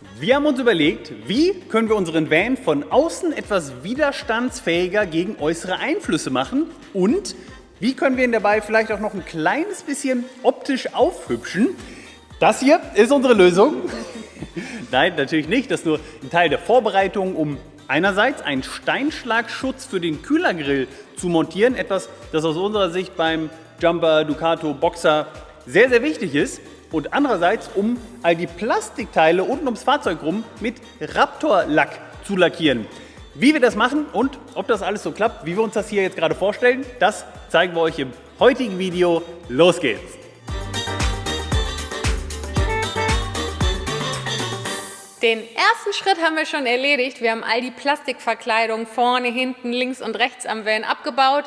Wir haben uns überlegt, wie können wir unseren Van von außen etwas widerstandsfähiger gegen äußere Einflüsse machen und wie können wir ihn dabei vielleicht auch noch ein kleines bisschen optisch aufhübschen. Das hier ist unsere Lösung. Nein, natürlich nicht. Das ist nur ein Teil der Vorbereitung, um einerseits einen Steinschlagschutz für den Kühlergrill zu montieren. Etwas, das aus unserer Sicht beim Jumper, Ducato, Boxer sehr, sehr wichtig ist. Und andererseits, um all die Plastikteile unten ums Fahrzeug rum mit Raptor-Lack zu lackieren. Wie wir das machen und ob das alles so klappt, wie wir uns das hier jetzt gerade vorstellen, das zeigen wir euch im heutigen Video. Los geht's! Den ersten Schritt haben wir schon erledigt. Wir haben all die Plastikverkleidung vorne, hinten, links und rechts am Van abgebaut.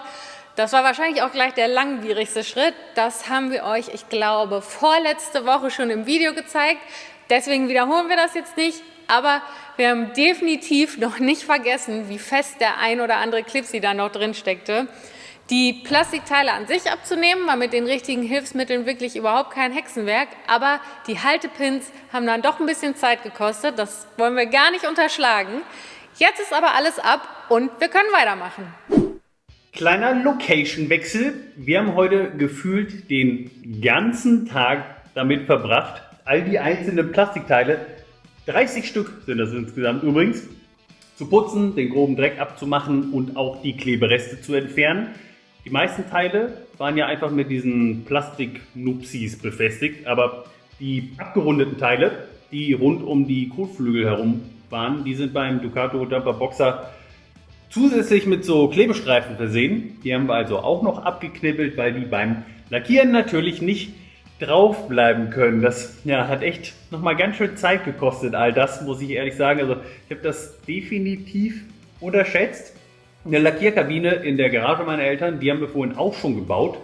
Das war wahrscheinlich auch gleich der langwierigste Schritt. Das haben wir euch, ich glaube, vorletzte Woche schon im Video gezeigt. Deswegen wiederholen wir das jetzt nicht. Aber wir haben definitiv noch nicht vergessen, wie fest der ein oder andere Clipsy da noch drin steckte. Die Plastikteile an sich abzunehmen, war mit den richtigen Hilfsmitteln wirklich überhaupt kein Hexenwerk. Aber die Haltepins haben dann doch ein bisschen Zeit gekostet. Das wollen wir gar nicht unterschlagen. Jetzt ist aber alles ab und wir können weitermachen. Kleiner Location-Wechsel. Wir haben heute gefühlt den ganzen Tag damit verbracht, all die einzelnen Plastikteile, 30 Stück sind das insgesamt übrigens, zu putzen, den groben Dreck abzumachen und auch die Klebereste zu entfernen. Die meisten Teile waren ja einfach mit diesen Plastik-Nupsis befestigt, aber die abgerundeten Teile, die rund um die Kotflügel herum waren, die sind beim Ducato Jumper Boxer zusätzlich mit so Klebestreifen versehen. Die haben wir also auch noch abgeknibbelt, weil die beim Lackieren natürlich nicht drauf bleiben können. Das hat echt nochmal ganz schön Zeit gekostet, all das, muss ich ehrlich sagen. Also ich habe das definitiv unterschätzt. Eine Lackierkabine in der Garage meiner Eltern, die haben wir vorhin auch schon gebaut.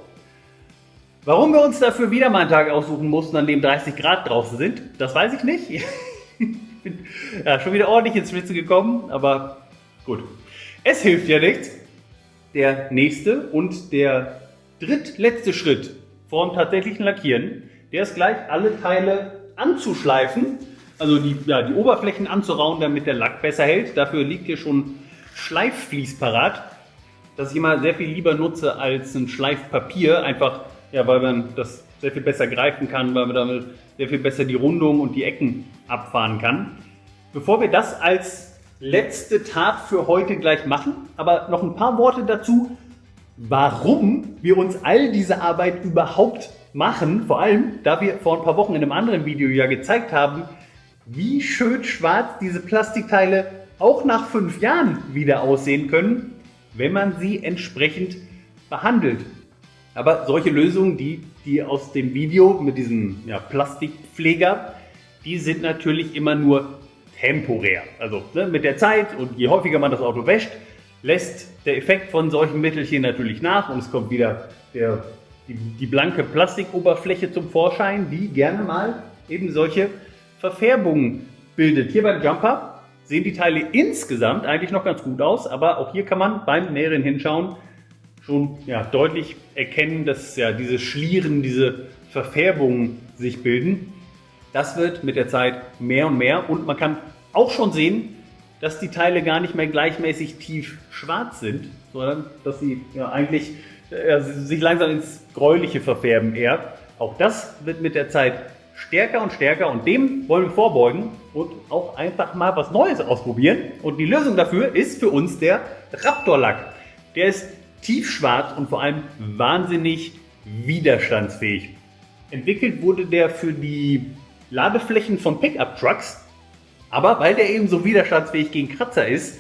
Warum wir uns dafür wieder mal einen Tag aussuchen mussten, an dem 30 Grad draußen sind, das weiß ich nicht. Ich bin schon wieder ordentlich ins Schwitzen gekommen, aber gut. Es hilft ja nichts. Der nächste und der drittletzte Schritt vor dem tatsächlichen Lackieren, der ist gleich alle Teile anzuschleifen, also die Oberflächen anzurauen, damit der Lack besser hält. Dafür liegt hier schon Schleifvlies parat, das ich immer sehr viel lieber nutze als ein Schleifpapier, einfach weil man das sehr viel besser greifen kann, weil man damit sehr viel besser die Rundung und die Ecken abfahren kann. Bevor wir das als letzte Tat für heute gleich machen, aber noch ein paar Worte dazu, warum wir uns all diese Arbeit überhaupt machen, vor allem, da wir vor ein paar Wochen in einem anderen Video ja gezeigt haben, wie schön schwarz diese Plastikteile auch nach 5 Jahren wieder aussehen können, wenn man sie entsprechend behandelt. Aber solche Lösungen, die aus dem Video mit diesem Plastikpfleger, die sind natürlich immer nur temporär. Also mit der Zeit und je häufiger man das Auto wäscht, lässt der Effekt von solchen Mittelchen natürlich nach und es kommt wieder die blanke Plastikoberfläche zum Vorschein, die gerne mal eben solche Verfärbungen bildet. Hier beim Jumper sehen die Teile insgesamt eigentlich noch ganz gut aus, aber auch hier kann man beim näheren Hinschauen schon deutlich erkennen, dass diese Schlieren, diese Verfärbungen sich bilden. Das wird mit der Zeit mehr und mehr und man kann auch schon sehen, dass die Teile gar nicht mehr gleichmäßig tief schwarz sind, sondern dass sie eigentlich sich langsam ins Gräuliche verfärben eher. Auch das wird mit der Zeit stärker und stärker und dem wollen wir vorbeugen und auch einfach mal was Neues ausprobieren. Und die Lösung dafür ist für uns der Raptor-Lack. Der ist tiefschwarz und vor allem wahnsinnig widerstandsfähig. Entwickelt wurde der für die Ladeflächen von Pickup-Trucks, aber weil der eben so widerstandsfähig gegen Kratzer ist,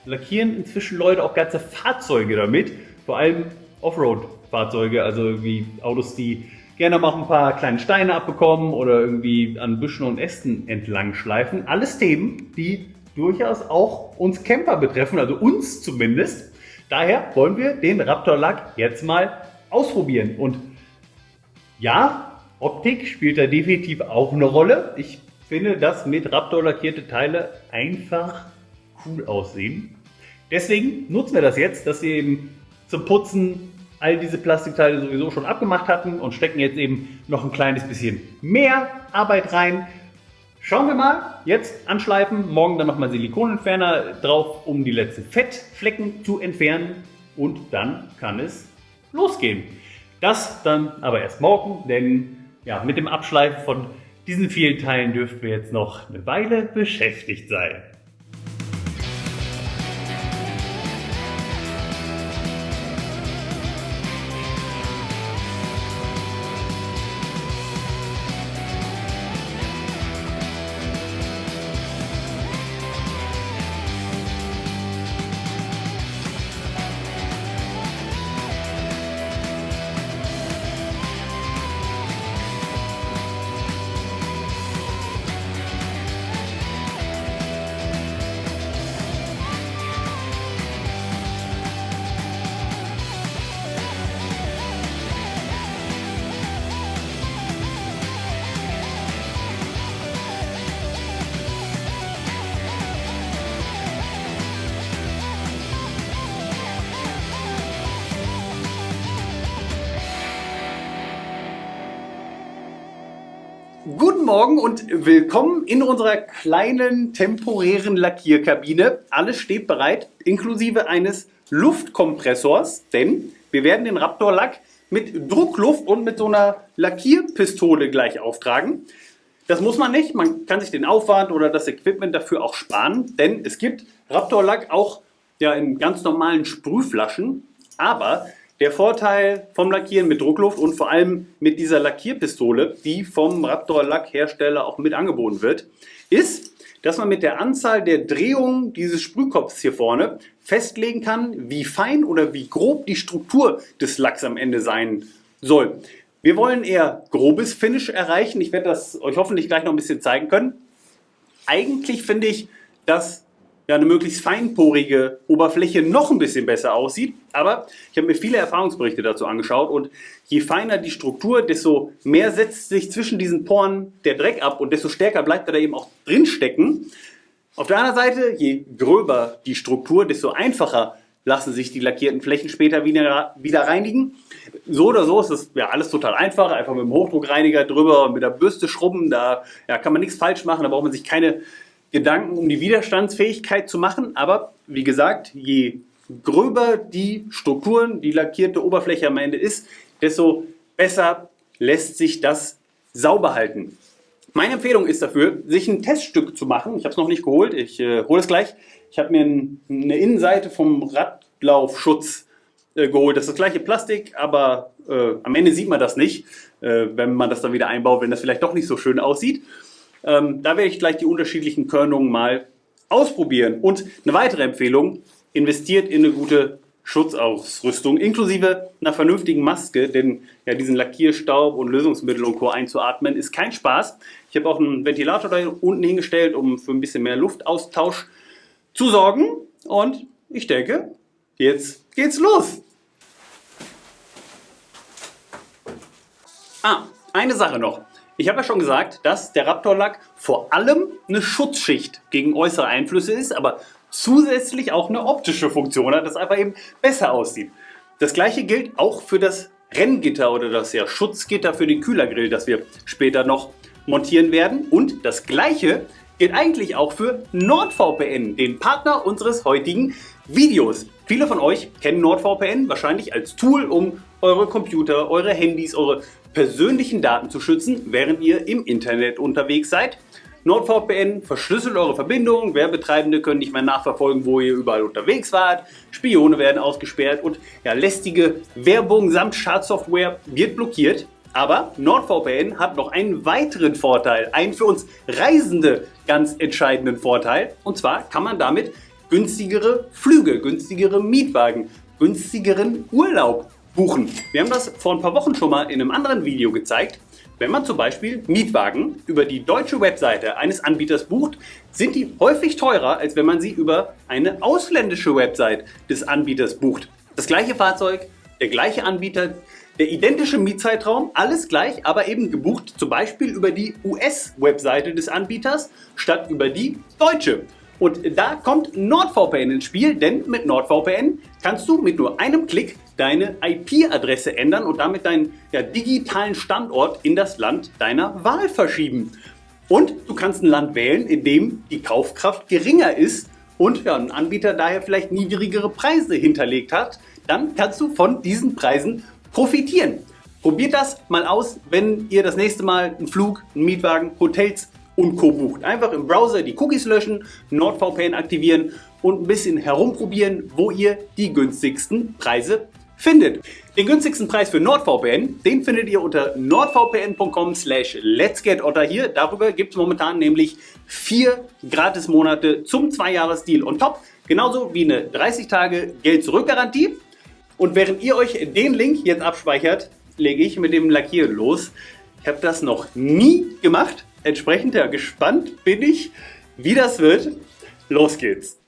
lackieren inzwischen Leute auch ganze Fahrzeuge damit, vor allem Offroad-Fahrzeuge, also irgendwie Autos, die gerne mal ein paar kleine Steine abbekommen oder irgendwie an Büschen und Ästen entlang schleifen. Alles Themen, die durchaus auch uns Camper betreffen, also uns zumindest. Daher wollen wir den Raptor-Lack jetzt mal ausprobieren. Und ja, Optik spielt da definitiv auch eine Rolle. Ich finde, dass mit Raptor lackierte Teile einfach cool aussehen. Deswegen nutzen wir das jetzt, dass wir eben zum Putzen all diese Plastikteile sowieso schon abgemacht hatten und stecken jetzt eben noch ein kleines bisschen mehr Arbeit rein. Schauen wir mal, jetzt anschleifen, morgen dann nochmal Silikonentferner drauf, um die letzten Fettflecken zu entfernen und dann kann es losgehen. Das dann aber erst morgen, denn ja, mit dem Abschleifen von diesen vielen Teilen dürften wir jetzt noch eine Weile beschäftigt sein. Guten Morgen und willkommen in unserer kleinen temporären Lackierkabine. Alles steht bereit, inklusive eines Luftkompressors, denn wir werden den Raptor-Lack mit Druckluft und mit so einer Lackierpistole gleich auftragen. Das muss man nicht, man kann sich den Aufwand oder das Equipment dafür auch sparen, denn es gibt Raptor-Lack auch ja, in ganz normalen Sprühflaschen, aber der Vorteil vom Lackieren mit Druckluft und vor allem mit dieser Lackierpistole, die vom Raptor-Lackhersteller auch mit angeboten wird, ist, dass man mit der Anzahl der Drehungen dieses Sprühkopfs hier vorne festlegen kann, wie fein oder wie grob die Struktur des Lacks am Ende sein soll. Wir wollen eher grobes Finish erreichen. Ich werde das euch hoffentlich gleich noch ein bisschen zeigen können. Eigentlich finde ich, dass ja, eine möglichst feinporige Oberfläche noch ein bisschen besser aussieht. Aber ich habe mir viele Erfahrungsberichte dazu angeschaut und je feiner die Struktur, desto mehr setzt sich zwischen diesen Poren der Dreck ab und desto stärker bleibt er da eben auch drin stecken. Auf der anderen Seite, je gröber die Struktur, desto einfacher lassen sich die lackierten Flächen später wieder reinigen. So oder so ist das ja alles total einfach. Einfach mit dem Hochdruckreiniger drüber und mit der Bürste schrubben. Da ja, kann man nichts falsch machen, da braucht man sich keine Gedanken um die Widerstandsfähigkeit zu machen, aber wie gesagt, je gröber die Strukturen, die lackierte Oberfläche am Ende ist, desto besser lässt sich das sauber halten. Meine Empfehlung ist dafür, sich ein Teststück zu machen. Ich habe es noch nicht geholt, ich hole es gleich. Ich habe mir eine Innenseite vom Radlaufschutz geholt. Das ist das gleiche Plastik, aber am Ende sieht man das nicht, wenn man das dann wieder einbaut, wenn das vielleicht doch nicht so schön aussieht. Da werde ich gleich die unterschiedlichen Körnungen mal ausprobieren. Und eine weitere Empfehlung, investiert in eine gute Schutzausrüstung, inklusive einer vernünftigen Maske, denn ja, diesen Lackierstaub und Lösungsmittel und Co. einzuatmen, ist kein Spaß. Ich habe auch einen Ventilator da unten hingestellt, um für ein bisschen mehr Luftaustausch zu sorgen. Und ich denke, jetzt geht's los. Eine Sache noch. Ich habe ja schon gesagt, dass der Raptor-Lack vor allem eine Schutzschicht gegen äußere Einflüsse ist, aber zusätzlich auch eine optische Funktion hat, das einfach eben besser aussieht. Das gleiche gilt auch für das Renngitter oder das ja, Schutzgitter für den Kühlergrill, das wir später noch montieren werden. Und das gleiche gilt eigentlich auch für NordVPN, den Partner unseres heutigen Videos. Viele von euch kennen NordVPN wahrscheinlich als Tool, um eure Computer, eure Handys, eure persönlichen Daten zu schützen, während ihr im Internet unterwegs seid. NordVPN verschlüsselt eure Verbindungen, Werbetreibende können nicht mehr nachverfolgen, wo ihr überall unterwegs wart, Spione werden ausgesperrt und ja, lästige Werbung samt Schadsoftware wird blockiert. Aber NordVPN hat noch einen weiteren Vorteil, einen für uns Reisende ganz entscheidenden Vorteil. Und zwar kann man damit günstigere Flüge, günstigere Mietwagen, günstigeren Urlaub buchen. Wir haben das vor ein paar Wochen schon mal in einem anderen Video gezeigt. Wenn man zum Beispiel Mietwagen über die deutsche Webseite eines Anbieters bucht, sind die häufig teurer, als wenn man sie über eine ausländische Website des Anbieters bucht. Das gleiche Fahrzeug, der gleiche Anbieter, der identische Mietzeitraum, alles gleich, aber eben gebucht zum Beispiel über die US-Webseite des Anbieters statt über die deutsche. Und da kommt NordVPN ins Spiel, denn mit NordVPN kannst du mit nur einem Klick deine IP-Adresse ändern und damit deinen digitalen Standort in das Land deiner Wahl verschieben. Und du kannst ein Land wählen, in dem die Kaufkraft geringer ist und ein Anbieter daher vielleicht niedrigere Preise hinterlegt hat. Dann kannst du von diesen Preisen profitieren. Probiert das mal aus, wenn ihr das nächste Mal einen Flug, einen Mietwagen, Hotels und Co. bucht. Einfach im Browser die Cookies löschen, NordVPN aktivieren und ein bisschen herumprobieren, wo ihr die günstigsten Preise findet. Den günstigsten Preis für NordVPN, den findet ihr unter nordvpn.com/letsgetotter hier. Darüber gibt es momentan nämlich 4 Gratis-Monate zum 2-Jahres-Deal on top. Genauso wie eine 30 Tage Geld-Zurück-Garantie. Und während ihr euch den Link jetzt abspeichert, lege ich mit dem Lackieren los. Ich habe das noch nie gemacht. Entsprechend gespannt bin ich, wie das wird. Los geht's!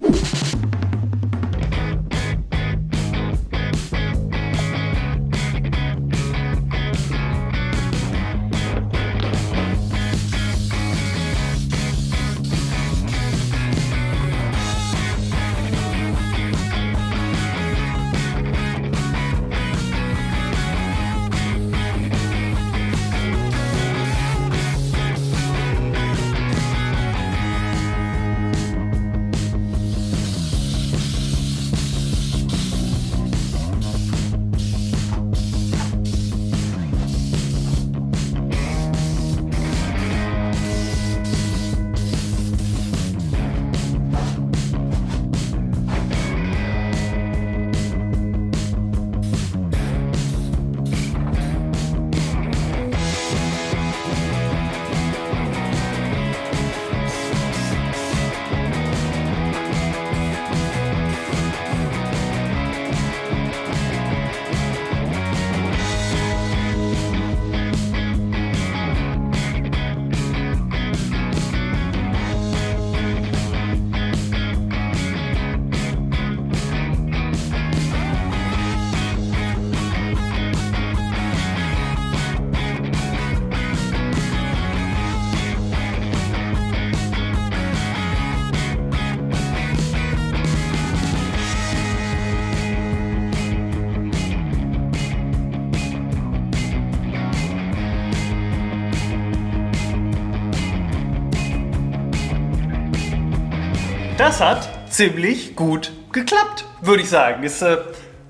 Das hat ziemlich gut geklappt, würde ich sagen. Es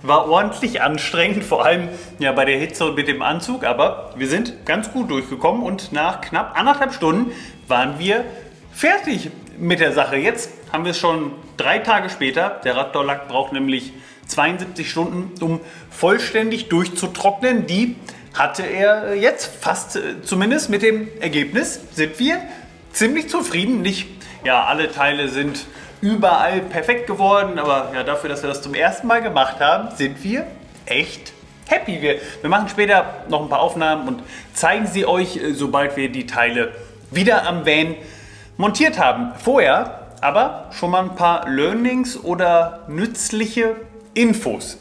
war ordentlich anstrengend, vor allem bei der Hitze und mit dem Anzug, aber wir sind ganz gut durchgekommen und nach knapp 1,5 Stunden waren wir fertig mit der Sache. Jetzt haben wir es schon 3 Tage später. Der Raptor-Lack braucht nämlich 72 Stunden, um vollständig durchzutrocknen. Die hatte er jetzt fast, zumindest mit dem Ergebnis sind wir ziemlich zufrieden. Nicht alle Teile sind überall perfekt geworden, aber dafür, dass wir das zum ersten Mal gemacht haben, sind wir echt happy. Wir machen später noch ein paar Aufnahmen und zeigen sie euch, sobald wir die Teile wieder am Van montiert haben. Vorher aber schon mal ein paar Learnings oder nützliche Infos.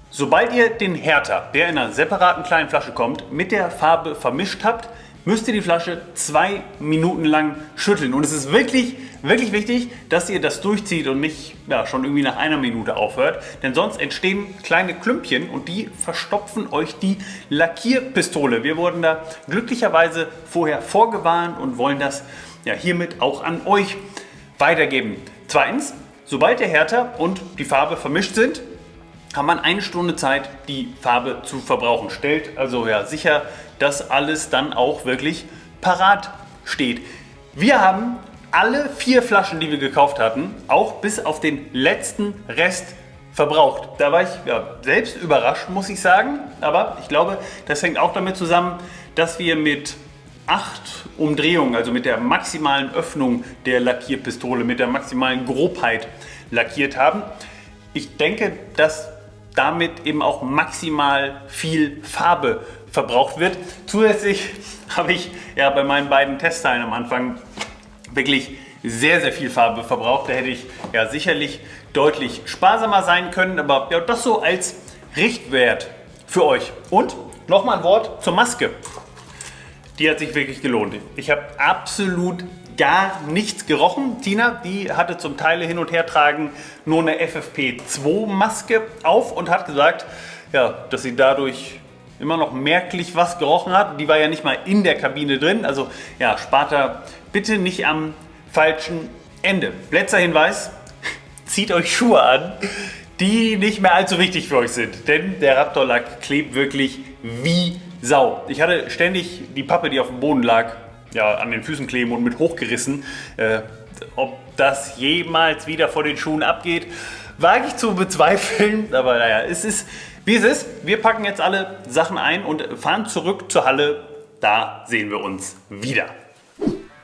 Sobald ihr den Härter, der in einer separaten kleinen Flasche kommt, mit der Farbe vermischt habt, müsst ihr die Flasche 2 Minuten lang schütteln. Und es ist wirklich, wirklich wichtig, dass ihr das durchzieht und nicht schon irgendwie nach 1 Minute aufhört. Denn sonst entstehen kleine Klümpchen und die verstopfen euch die Lackierpistole. Wir wurden da glücklicherweise vorher vorgewarnt und wollen das hiermit auch an euch weitergeben. Zweitens, sobald der Härter und die Farbe vermischt sind, kann man 1 Stunde Zeit, die Farbe zu verbrauchen. Stellt also sicher, dass alles dann auch wirklich parat steht. Wir haben alle 4 Flaschen, die wir gekauft hatten, auch bis auf den letzten Rest verbraucht. Da war ich selbst überrascht, muss ich sagen. Aber ich glaube, das hängt auch damit zusammen, dass wir mit 8 Umdrehungen, also mit der maximalen Öffnung der Lackierpistole, mit der maximalen Grobheit lackiert haben. Ich denke, dass damit eben auch maximal viel Farbe verbraucht wird. Zusätzlich habe ich bei meinen beiden Testteilen am Anfang wirklich sehr, sehr viel Farbe verbraucht. Da hätte ich sicherlich deutlich sparsamer sein können, aber das so als Richtwert für euch. Und nochmal ein Wort zur Maske. Die hat sich wirklich gelohnt. Ich habe absolut gar nichts gerochen. Tina, die hatte zum Teil hin und her tragen nur eine FFP2 Maske auf und hat gesagt, dass sie dadurch immer noch merklich was gerochen hat. Die war ja nicht mal in der Kabine drin. Also ja, spart da bitte nicht am falschen Ende. Letzter Hinweis, zieht euch Schuhe an, die nicht mehr allzu wichtig für euch sind. Denn der Raptor-Lack klebt wirklich wie Sau. Ich hatte ständig die Pappe, die auf dem Boden lag, ja, an den Füßen kleben und mit hochgerissen. Ob das jemals wieder vor den Schuhen abgeht, wage ich zu bezweifeln. Aber naja, es ist wie es ist. Wir packen jetzt alle Sachen ein und fahren zurück zur Halle. Da sehen wir uns wieder.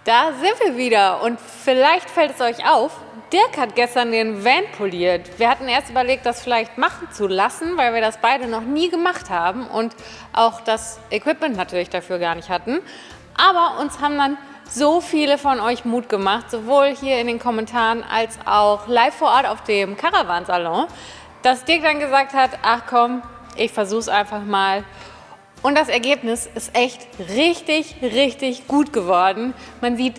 Da sind wir wieder und vielleicht fällt es euch auf, Dirk hat gestern den Van poliert. Wir hatten erst überlegt, das vielleicht machen zu lassen, weil wir das beide noch nie gemacht haben und auch das Equipment natürlich dafür gar nicht hatten. Aber uns haben dann so viele von euch Mut gemacht, sowohl hier in den Kommentaren als auch live vor Ort auf dem Caravansalon, dass Dirk dann gesagt hat, ach komm, ich versuch's einfach mal. Und das Ergebnis ist echt richtig, richtig gut geworden. Man sieht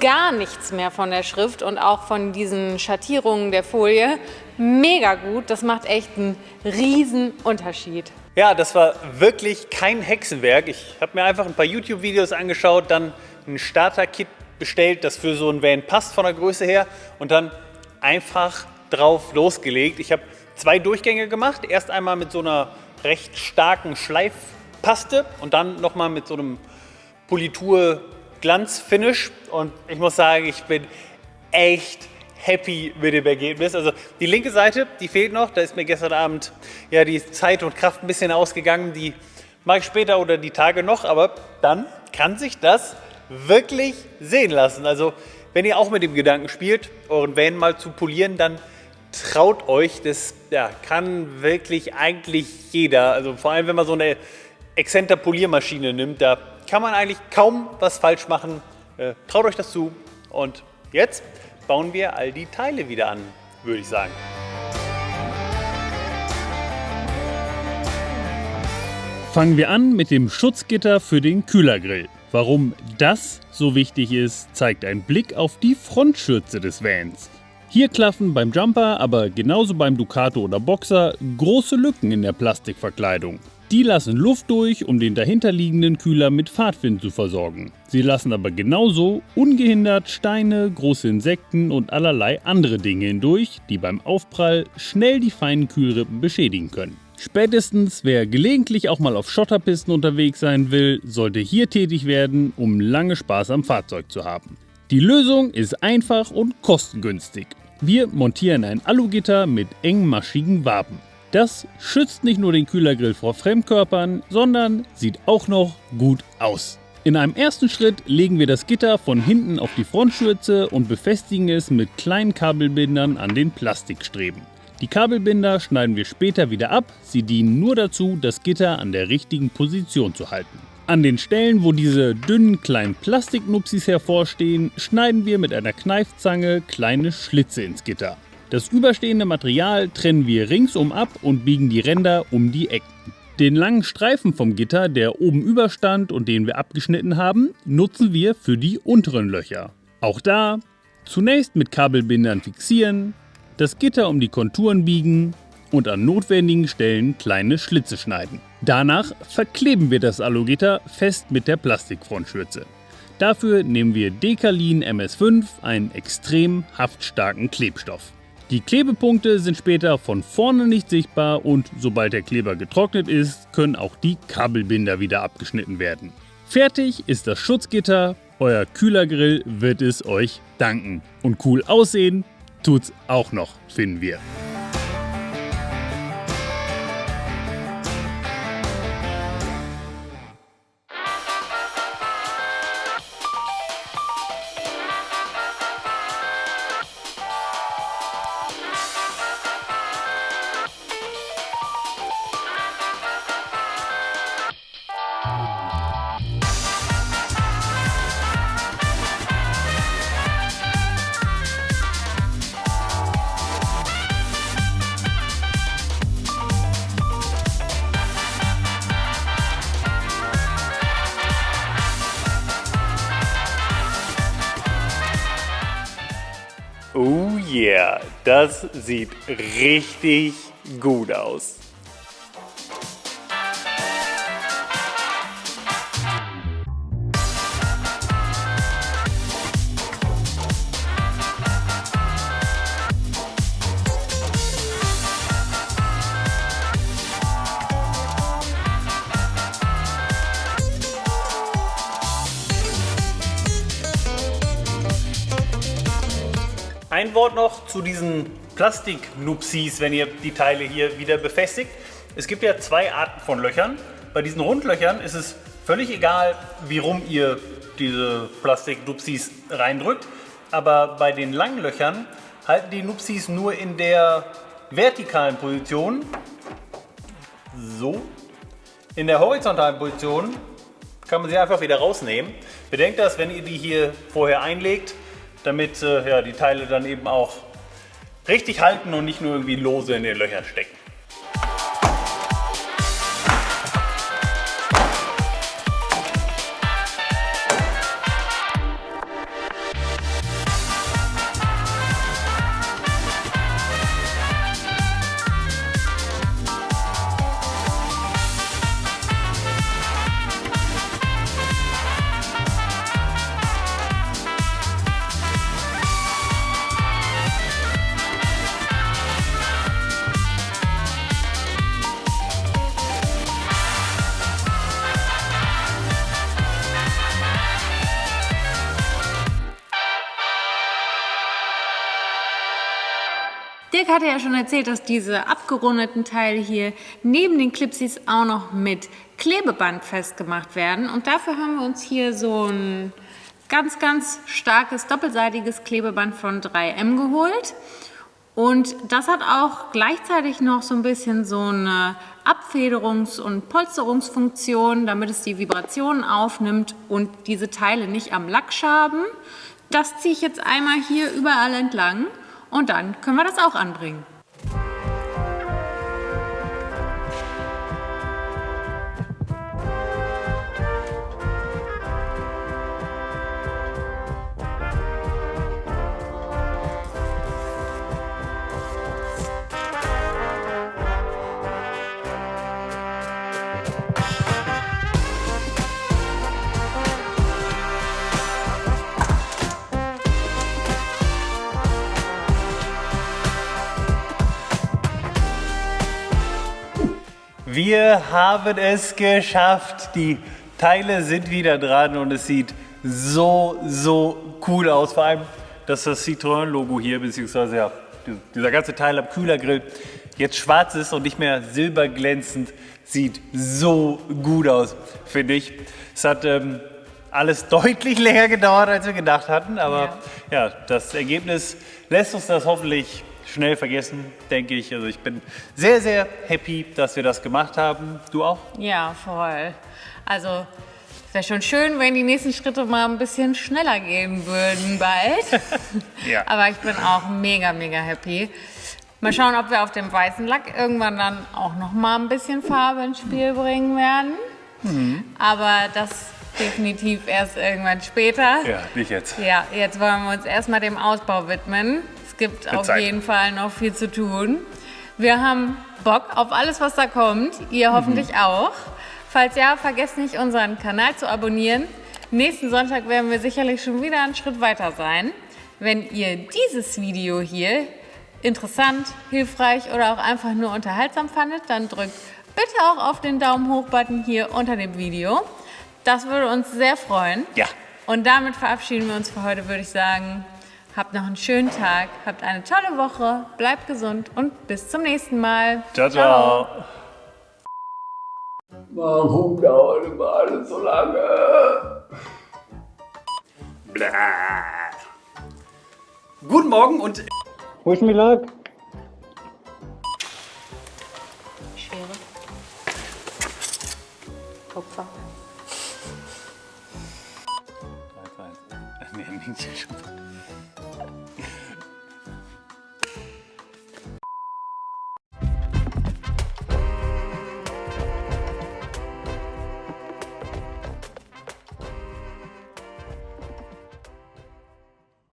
gar nichts mehr von der Schrift und auch von diesen Schattierungen der Folie. Mega gut, das macht echt einen riesen Unterschied. Ja, das war wirklich kein Hexenwerk. Ich habe mir einfach ein paar YouTube-Videos angeschaut, dann ein Starter-Kit bestellt, das für so ein Van passt von der Größe her und dann einfach drauf losgelegt. Ich habe 2 Durchgänge gemacht. Erst einmal mit so einer recht starken Schleifpaste und dann nochmal mit so einem Politur-Glanz-Finish. Und ich muss sagen, ich bin echt happy mit dem Ergebnis. Also die linke Seite, die fehlt noch. Da ist mir gestern Abend ja die Zeit und Kraft ein bisschen ausgegangen. Die mache ich später oder die Tage noch. Aber dann kann sich das wirklich sehen lassen. Also wenn ihr auch mit dem Gedanken spielt, euren Van mal zu polieren, dann traut euch. Das kann wirklich eigentlich jeder. Also vor allem, wenn man so eine Exzenter-Poliermaschine nimmt, da kann man eigentlich kaum was falsch machen. Traut euch das zu. Und jetzt bauen wir all die Teile wieder an, würde ich sagen. Fangen wir an mit dem Schutzgitter für den Kühlergrill. Warum das so wichtig ist, zeigt ein Blick auf die Frontschürze des Vans. Hier klaffen beim Jumper, aber genauso beim Ducato oder Boxer, große Lücken in der Plastikverkleidung. Die lassen Luft durch, um den dahinterliegenden Kühler mit Fahrtwind zu versorgen. Sie lassen aber genauso ungehindert Steine, große Insekten und allerlei andere Dinge hindurch, die beim Aufprall schnell die feinen Kühlrippen beschädigen können. Spätestens wer gelegentlich auch mal auf Schotterpisten unterwegs sein will, sollte hier tätig werden, um lange Spaß am Fahrzeug zu haben. Die Lösung ist einfach und kostengünstig. Wir montieren ein Alugitter mit engmaschigen Waben. Das schützt nicht nur den Kühlergrill vor Fremdkörpern, sondern sieht auch noch gut aus. In einem ersten Schritt legen wir das Gitter von hinten auf die Frontschürze und befestigen es mit kleinen Kabelbindern an den Plastikstreben. Die Kabelbinder schneiden wir später wieder ab, sie dienen nur dazu, das Gitter an der richtigen Position zu halten. An den Stellen, wo diese dünnen kleinen Plastiknupsis hervorstehen, schneiden wir mit einer Kneifzange kleine Schlitze ins Gitter. Das überstehende Material trennen wir ringsum ab und biegen die Ränder um die Ecken. Den langen Streifen vom Gitter, der oben überstand und den wir abgeschnitten haben, nutzen wir für die unteren Löcher. Auch da zunächst mit Kabelbindern fixieren, das Gitter um die Konturen biegen und an notwendigen Stellen kleine Schlitze schneiden. Danach verkleben wir das Alugitter fest mit der Plastikfrontschürze. Dafür nehmen wir Decalin MS5, einen extrem haftstarken Klebstoff. Die Klebepunkte sind später von vorne nicht sichtbar und sobald der Kleber getrocknet ist, können auch die Kabelbinder wieder abgeschnitten werden. Fertig ist das Schutzgitter, euer Kühlergrill wird es euch danken. Und cool aussehen tut's auch noch, finden wir. Oh yeah, das sieht richtig gut aus. Ein Wort noch zu diesen Plastik-Nupsis, wenn ihr die Teile hier wieder befestigt. Es gibt ja 2 Arten von Löchern. Bei diesen Rundlöchern ist es völlig egal, wie rum ihr diese Plastik-Nupsis reindrückt. Aber bei den langen Löchern halten die Nupsis nur in der vertikalen Position. So. In der horizontalen Position kann man sie einfach wieder rausnehmen. Bedenkt das, wenn ihr die hier vorher einlegt, damit die Teile dann eben auch richtig halten und nicht nur irgendwie lose in den Löchern stecken. Dirk hatte ja schon erzählt, dass diese abgerundeten Teile hier neben den Clipsies auch noch mit Klebeband festgemacht werden. Und dafür haben wir uns hier so ein ganz, ganz starkes doppelseitiges Klebeband von 3M geholt. Und das hat auch gleichzeitig noch so ein bisschen so eine Abfederungs- und Polsterungsfunktion, damit es die Vibrationen aufnimmt und diese Teile nicht am Lack schaben. Das ziehe ich jetzt einmal hier überall entlang. Und dann können wir das auch anbringen. Wir haben es geschafft. Die Teile sind wieder dran und es sieht so cool aus. Vor allem, dass das Citroën-Logo hier, beziehungsweise ja, dieser ganze Teil am Kühlergrill jetzt schwarz ist und nicht mehr silberglänzend, sieht so gut aus, finde ich. Es hat alles deutlich länger gedauert, als wir gedacht hatten, aber ja, das Ergebnis lässt uns das hoffentlich schnell vergessen, denke ich. Also ich bin sehr happy, dass wir das gemacht haben. Du auch? Ja, voll. Also es wäre schon schön, wenn die nächsten Schritte mal ein bisschen schneller gehen würden bald. Ja. Aber ich bin auch mega happy. Mal schauen, ob wir auf dem weißen Lack irgendwann dann auch noch mal ein bisschen Farbe ins Spiel bringen werden. Aber das definitiv erst irgendwann später. Ja, nicht jetzt. Ja, jetzt wollen wir uns erstmal dem Ausbau widmen. Es gibt auf jeden Fall noch viel zu tun. Wir haben Bock auf alles, was da kommt. Ihr hoffentlich auch. Falls ja, vergesst nicht, unseren Kanal zu abonnieren. Nächsten Sonntag werden wir sicherlich schon wieder einen Schritt weiter sein. Wenn ihr dieses Video hier interessant, hilfreich oder auch einfach nur unterhaltsam fandet, dann drückt bitte auch auf den Daumen hoch-Button hier unter dem Video. Das würde uns sehr freuen. Ja. Und damit verabschieden wir uns für heute, würde ich sagen. Habt noch einen schönen Tag, habt eine tolle Woche, bleibt gesund und bis zum nächsten Mal. Ciao. Warum dauert immer alles so lange? Blah. Guten Morgen und Wo ist mein Lack? Schere. Kupfer. 3, 2, 1. Nee, schon.